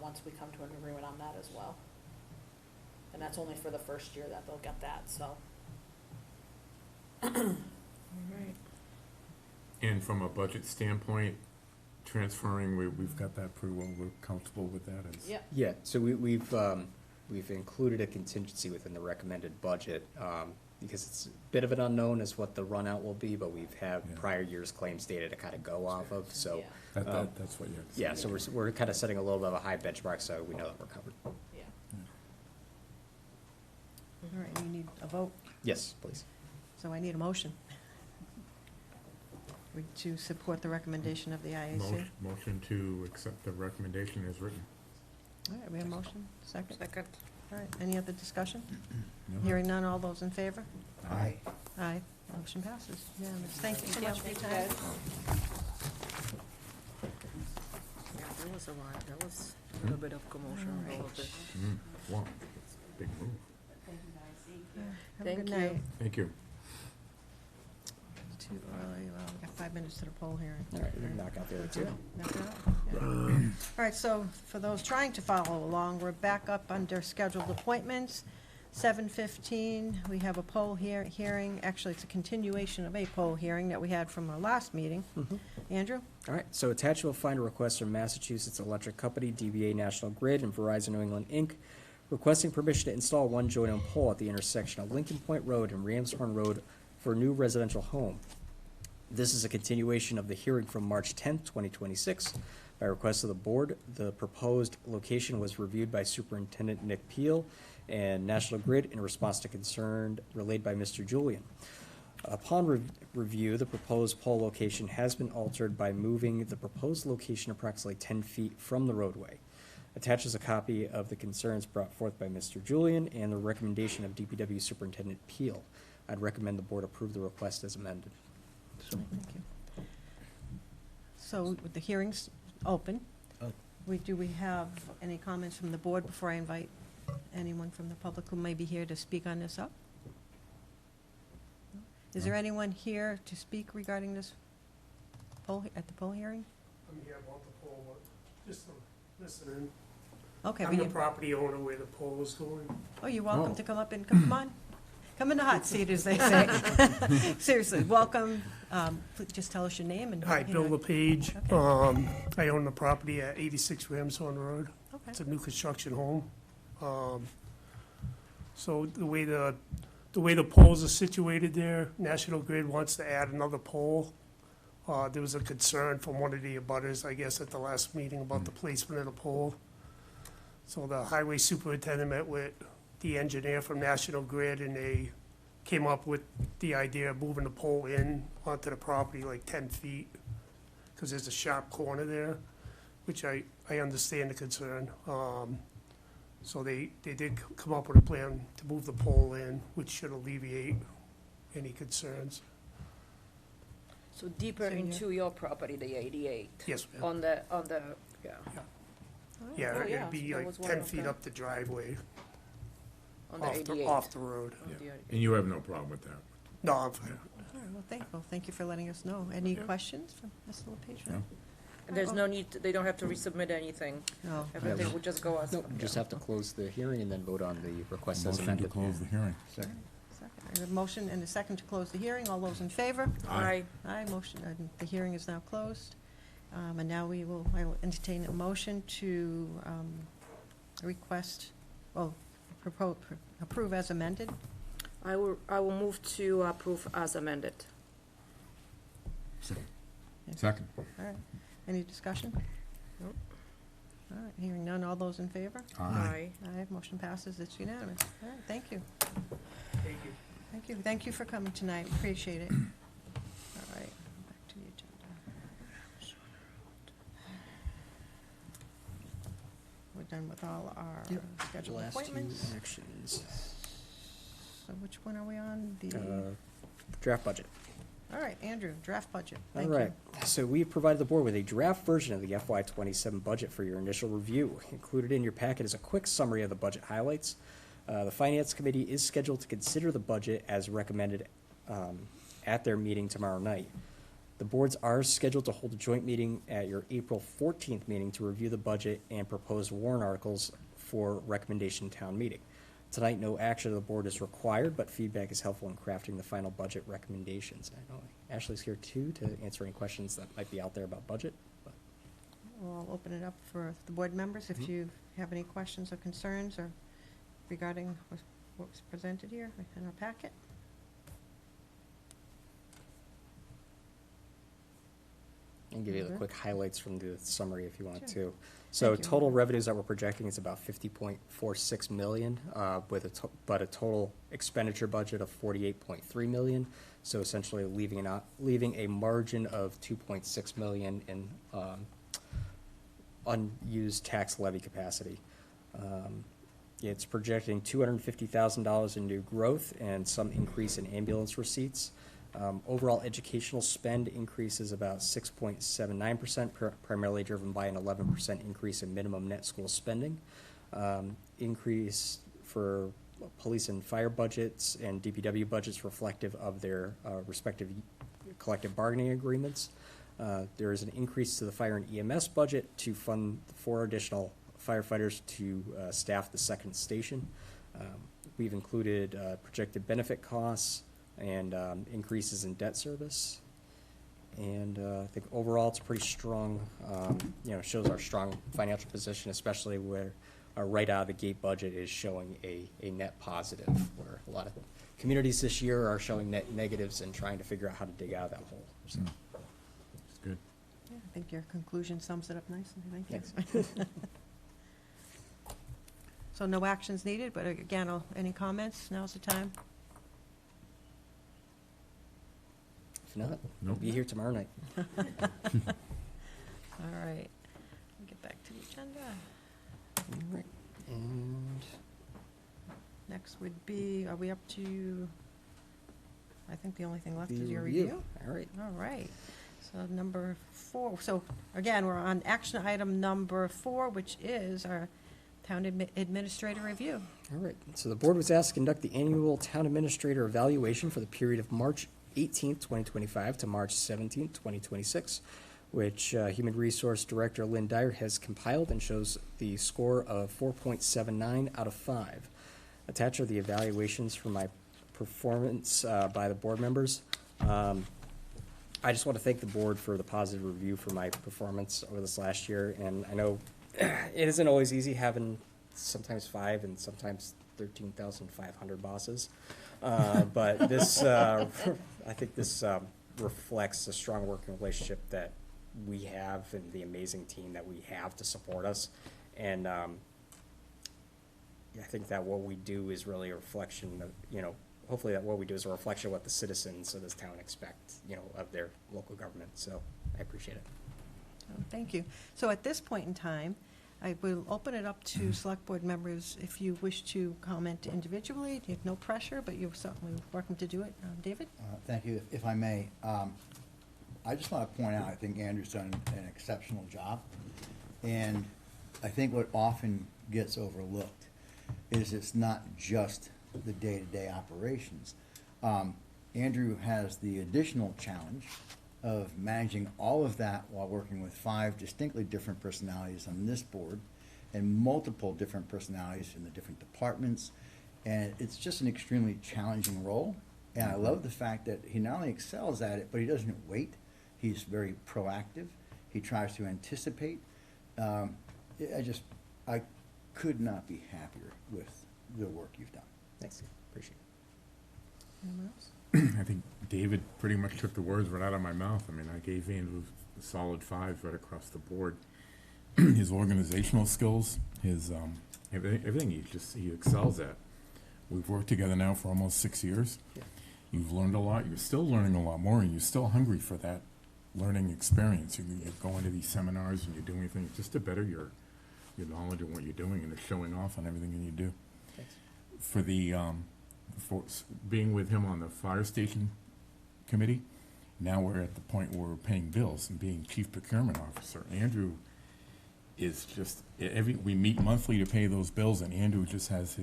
once we come to an agreement on that as well. And that's only for the first year that they'll get that, so. And from a budget standpoint, transferring, we've got that pretty well, we're comfortable with that. It's- Yep. Yeah, so we've included a contingency within the recommended budget, because it's a bit of an unknown as what the run out will be, but we've had Yeah. prior year's claims data to kind of go off of, so. Yeah. That's what you have to say. Yeah, so we're kind of setting a little bit of a high benchmark, so we know that we're covered. Yeah. All right, you need a vote, Yes, please. so I need a motion. To support the recommendation of the IAC. Motion to accept the recommendation as written. All right, we have a motion, second. Second. All right, any other discussion? No? Hearing none, all those in favor? Aye. Aye, motion passes. Unanimous. Thank you so much for your Thank you, time. Yeah, there was a lot, there was a little bit of commotion All about this. Wow, big move. Have a good Thank you. night. Thank you. Too early, well, we got 5 minutes to the poll hearing. All right, we can knock out the other two. Knock it out? Yeah. All right, so for those trying to follow along, we're back up under scheduled appointments. 7:15, we have a poll hearing, actually, it's a continuation of a poll hearing that we had from our last meeting. Andrew? All right, so attached, you'll find a request from Massachusetts Electric Company, DBA National Grid, and Verizon New England, Inc., requesting permission to install one joint-own pole at the intersection of Lincoln Point Road and Ramshorn Road for a new residential home. This is a continuation of the hearing from March 10th, 2026. By request of the board, the proposed location was reviewed by Superintendent Nick Peel and National Grid in response to concern relayed by Mr. Julian. Upon review, the proposed pole location has been altered by moving the proposed location approximately 10 feet from the roadway. Attaches a copy of the concerns brought forth by Mr. Julian and the recommendation of DPW Superintendent Peel. I'd recommend the board approve the request as amended. Thank you. So the hearing's open. Oh. Do we have any comments from the board before I invite anyone from the public who may be here to speak on this up? Is there anyone here to speak regarding this poll, at the poll hearing? I'm here about the pole, but just listening. Okay. I'm the property owner where the pole is going. Oh, you're welcome to come up and, come on. Come in the hot seat, as they say. Seriously, welcome. Please just tell us your name and. Hi, Bill LePage. Okay. I own the property at 86 Ramshorn Road. Okay. It's a new construction home. So the way the poles are situated there, National Grid wants to add another pole. There was a concern from one of the abutters, I guess, at the last meeting about the placement of the pole. So the highway superintendent met with the engineer from National Grid, and they came up with the idea of moving the pole in onto the property like 10 feet, because there's a sharp corner there, which I understand the concern. So they did come up with a plan to move the pole in, which should alleviate any concerns. So deeper So you're- into your property, the 88? Yes, ma'am. On the, yeah. Yeah, Oh, yeah, it'd be that like was one 10 of feet the- up the driveway, On the 88? off the road. On the 88. And you have no problem with that? No, I'm fine. All right, well, thank you for letting us know. Any questions from Mr. LePage? No. And there's no need, they don't have to resubmit anything. No. Everything would just go as. Nope, just have to close the hearing and then vote on the request as Motion to amended. close the hearing. Second. Second. I have a motion and a second to close the hearing. All those in favor? Aye. Aye, motion, the hearing is now closed. And now I will entertain a motion to request, approve as amended. I will move to approve as amended. Second. All right, any discussion? Nope. All right, hearing none, all those in favor? Aye. Aye, motion passes, it's unanimous. All right, thank you. Thank you. Thank you, thank you for coming tonight, appreciate it. All right, back to the agenda. We're done with all our scheduled Last two appointments. actions. So which one are we on? The, Draft budget. all right, Andrew, draft budget, All thank you. right, so we have provided the board with a draft version of the FY '27 budget for your initial review. Included in your packet is a quick summary of the budget highlights. The Finance Committee is scheduled to consider the budget as recommended at their meeting tomorrow night. The boards are scheduled to hold a joint meeting at your April 14th meeting to review the budget and propose warrant articles for recommendation town meeting. Tonight, no action of the board is required, but feedback is helpful in crafting the final budget recommendations. I know Ashley's here too to answer any questions that might be out there about budget. But We'll open it up for the board members if you have any questions or concerns or regarding what was presented here in our packet. I can give you the Mhm. quick highlights from the summary if you want Sure. to. So Thank you. total revenues that we're projecting is about 50.46 million, with a total expenditure budget of 48.3 million. So essentially leaving a margin of 2.6 million in unused tax levy capacity. It's projecting $250,000 in new growth and some increase in ambulance receipts. Overall educational spend increases about 6.79%, primarily driven by an 11% increase in minimum net school spending. Increase for police and fire budgets and DPW budgets reflective of their respective collective bargaining agreements. There is an increase to the fire and EMS budget to fund 4 additional firefighters to staff the second station. We've included projected benefit costs and increases in debt service. And I think overall it's pretty strong, shows our strong financial position, especially where our right out of the gate budget is showing a net positive, where a lot of communities this year are showing net negatives and trying to figure out how to dig out of that hole. So, It's good. Yeah, I think your conclusion sums it up nicely, thank you. So no actions needed, but again, any comments? Now's the time. If not, we'll Nope. be here tomorrow night. All right, get back to the agenda. All right. And Next would be, are we up to, I think the only thing left the is your review. review? All right. All right, so number 4, so again, we're on action item number 4, which is our town administrator review. All right, so the board was asked to conduct the annual town administrator evaluation for the period of March 18th, 2025 to March 17th, 2026, which Human Resource Director Lynn Dyer has compiled and shows the score of 4.79 out of 5. Attached are the evaluations for my performance by the board members. I just want to thank the board for the positive review for my performance over this last year, and I know it isn't always easy having sometimes 5 and sometimes 13,500 bosses. But this, I think this reflects a strong working relationship that we have and the amazing team that we have to support us. And I think that what we do is really a reflection of, hopefully that what we do is a reflection of what the citizens of this town expect, of their local government. So I appreciate it. Oh, thank you. So at this point in time, I will open it up to select board members if you wish to comment individually. You have no pressure, but you're certainly welcome to do it. David? Thank you. If I may, I just want to point out, I think Andrew's done an exceptional job. And I think what often gets overlooked is it's not just the day-to-day operations. Andrew has the additional challenge of managing all of that while working with 5 distinctly different personalities on this board and multiple different personalities in the different departments. And it's just an extremely challenging role. And I love the fact that he not only excels at it, but he doesn't wait. He's very proactive. He tries to anticipate. I could not be happier with the work you've done. Thanks. Appreciate it. Anyone else? I think David pretty much took the words right out of my mouth. I mean, I gave Andrew a solid 5s right across the board. His organizational skills, his everything he excels at. We've worked together now for almost 6 years. Yeah. You've learned a lot. You're still learning a lot more, and you're still hungry for that learning experience. You're going to these seminars and you're doing things just to better your knowledge of what you're doing, and it's showing off on everything that you do. Thanks. For the for being with him on the fire station committee, now we're at the point where we're paying bills and being chief procurement officer. Andrew is just, we meet monthly to pay those bills, and Andrew just has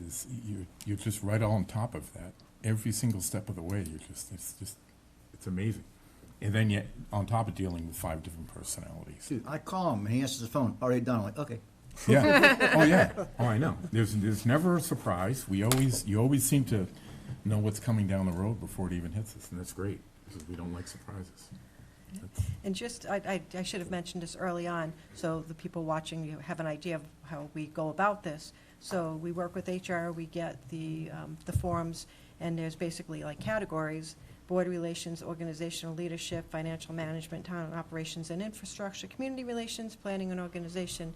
you're just right on top of that every single step of the way. It's amazing. And then yet on top of dealing with 5 different personalities. Dude, I call him and he answers the phone, already done. I'm like, okay. Yeah. Oh, yeah. Oh, I know. There's never a surprise. You always seem to know what's coming down the road before it even hits us, and that's great, because we don't like surprises. And just, I should have mentioned this early on, so the people watching, you have an idea of how we go about this. So we work with HR, we get the forms, and there's basically like categories: board relations, organizational leadership, financial management, town operations and infrastructure, community relations, planning and organization,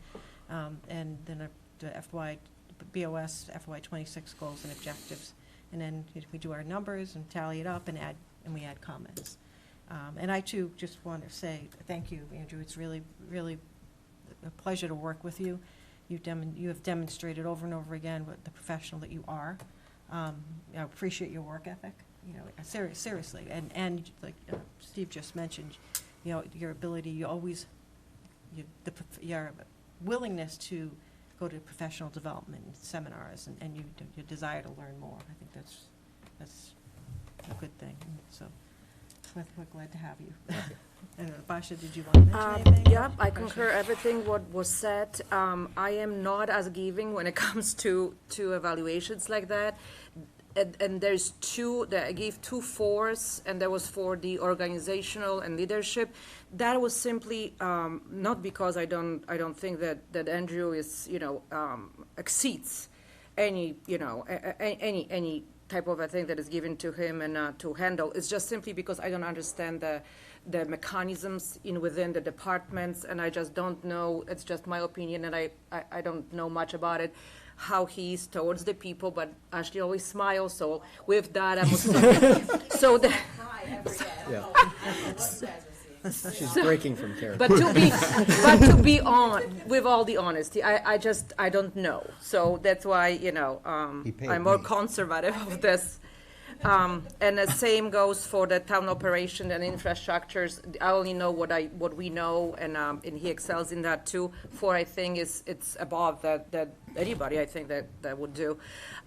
and then the BOS FY 26 goals and objectives. And then we do our numbers and tally it up and we add comments. And I too just want to say thank you, Andrew. It's really, really a pleasure to work with you. You have demonstrated over and over again what the professional that you are. I appreciate your work ethic. Seriously, and like Steve just mentioned, your ability, your willingness to go to professional development seminars and your desire to learn more. I think that's a good thing. So we're glad to have you. And Basha, did you want to mention anything? Yeah, I concur everything what was said. I am not as giving when it comes to evaluations like that. and there's two, that I gave 2 4s, and that was for the organizational and leadership. That was simply, not because I don't think that Andrew is, exceeds any, any type of a thing that is given to him and to handle. It's just simply because I don't understand the mechanisms within the departments, and I just don't know, it's just my opinion, and I don't know much about it, how he is towards the people, but Ashley always smiles, so with that, I must so the, She's breaking from character. but to be on, with all the honesty, I don't know. So that's why, I'm more conservative of this. And the same goes for the town operation and infrastructures. I only know what we know, and he excels in that too. 4, I think, it's above that anybody, I think, that would do.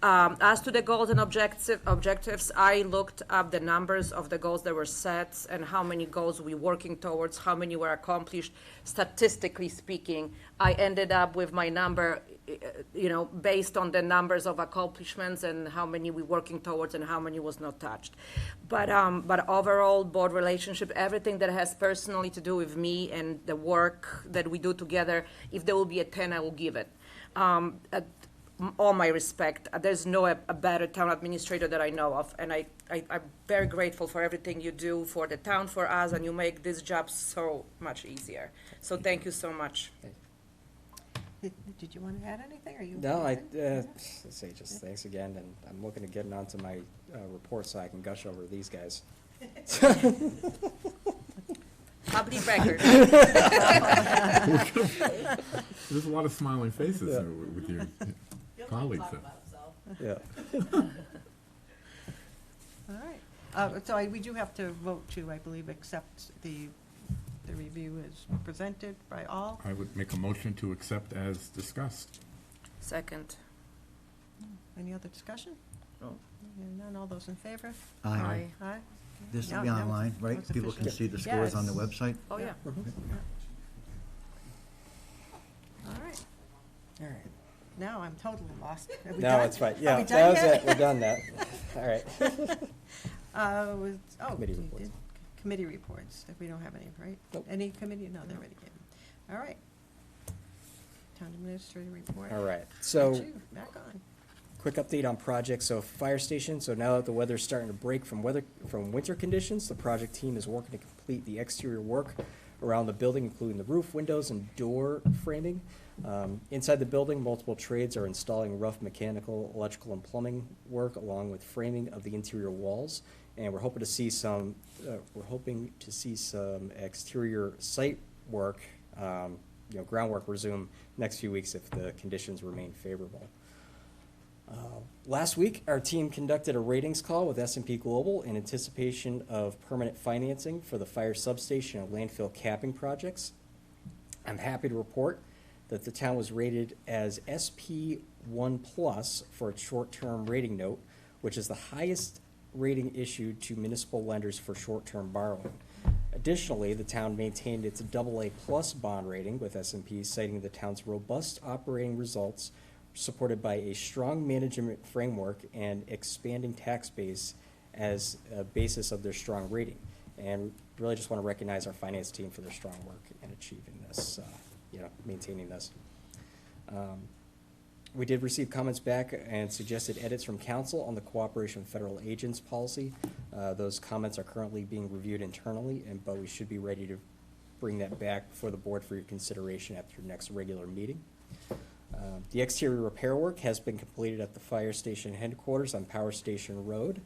As to the goals and objectives, I looked up the numbers of the goals that were set and how many goals we're working towards, how many were accomplished. Statistically speaking, I ended up with my number, based on the numbers of accomplishments and how many we're working towards and how many was not touched. But overall, board relationship, everything that has personally to do with me and the work that we do together, if there will be a 10, I will give it. All my respect, there's no a better town administrator that I know of, and I'm very grateful for everything you do for the town, for us, and you make this job so much easier. So thank you so much. Did you want to add anything, or you? No, say just thanks again, and I'm looking to getting onto my report so I can gush over these guys. Public record. There's a lot of smiling faces there with your colleagues. Yeah. All right. So we do have to vote to, I believe, accept the review as presented by all. I would make a motion to accept as discussed. Second. Any other discussion? No. Hearing none, all those in favor? Aye. Aye. This will Yeah, be that was- online, that right? was People can efficient. see the scores on the Yes. website? Oh, yeah. All right. All right. Now I'm totally lost. Are we No, done? it's fine. Are Yeah, we that done was yet? it. We're done that. All right. Committee we reports. did committee reports, if we don't have any, right? Nope. Any committee? No, they're already given. All right. Town administrator report. All right. Got So, you. Back on. quick update on projects. So, fire station. So now that the weather's starting to break from winter conditions, the project team is working to complete the exterior work around the building, including the roof, windows, and door framing. Inside the building, multiple trades are installing rough mechanical, electrical, and plumbing work, along with framing of the interior walls. And we're hoping to see some exterior site work, groundwork resume next few weeks if the conditions remain favorable. Last week, our team conducted a ratings call with S&P Global in anticipation of permanent financing for the fire substation and landfill capping projects. I'm happy to report that the town was rated as SP1+ for its short-term rating note, which is the highest rating issued to municipal lenders for short-term borrowing. Additionally, the town maintained its AA+ bond rating with S&P, citing the town's robust operating results supported by a strong management framework and expanding tax base as a basis of their strong rating. And really just want to recognize our finance team for their strong work in achieving this, maintaining this. We did receive comments back and suggested edits from council on the cooperation with federal agents policy. Those comments are currently being reviewed internally, but we should be ready to bring that back before the board for your consideration at your next regular meeting. The exterior repair work has been completed at the fire station headquarters on Power Station Road.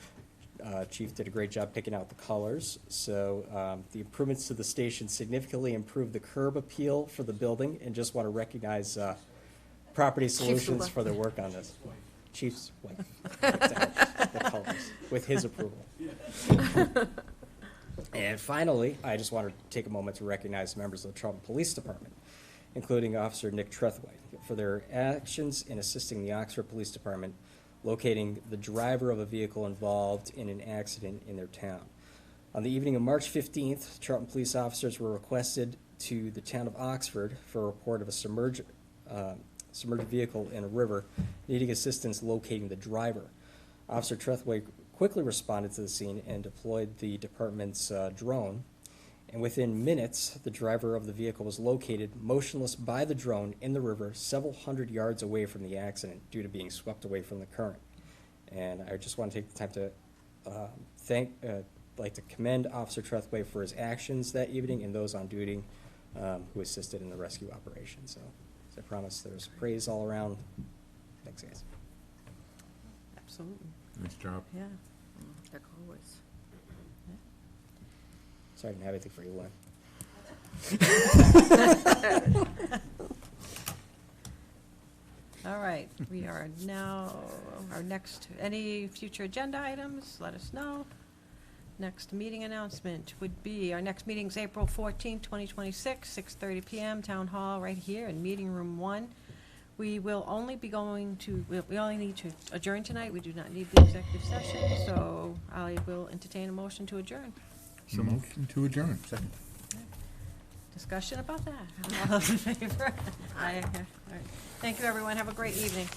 Chief did a great job picking out the colors. So the improvements to the station significantly improved the curb appeal for the building, and just want to recognize Property Solutions for their work on this. Chief's wife. The colors, with his approval. And finally, I just want to take a moment to recognize members of the Charlton Police Department, including Officer Nick Trethway, for their actions in assisting the Oxford Police Department locating the driver of a vehicle involved in an accident in their town. On the evening of March 15th, Charlton police officers were requested to the town of Oxford for a report of a submerged vehicle in a river, needing assistance locating the driver. Officer Trethway quickly responded to the scene and deployed the department's drone. And within minutes, the driver of the vehicle was located motionless by the drone in the river several hundred yards away from the accident due to being swept away from the current. And I just want to take the time to like to commend Officer Trethway for his actions that evening and those on duty who assisted in the rescue operation. So, as I promised, there's praise all around. Thanks, guys. Absolutely, Nice job. yeah. Like always. Sorry I didn't have anything for you, Len. All right, we are now, our next, any future agenda items, let us know. Next meeting announcement would be, our next meeting's April 14th, 2026, 6:30 PM, Town Hall, right here in Meeting Room 1. We will only be going to, we only need to adjourn tonight, we do not need the executive session, so I will entertain a motion to adjourn. So motion to adjourn. Second. Discussion about that? All those in favor? Aye. All right. Thank you, everyone, have a great evening.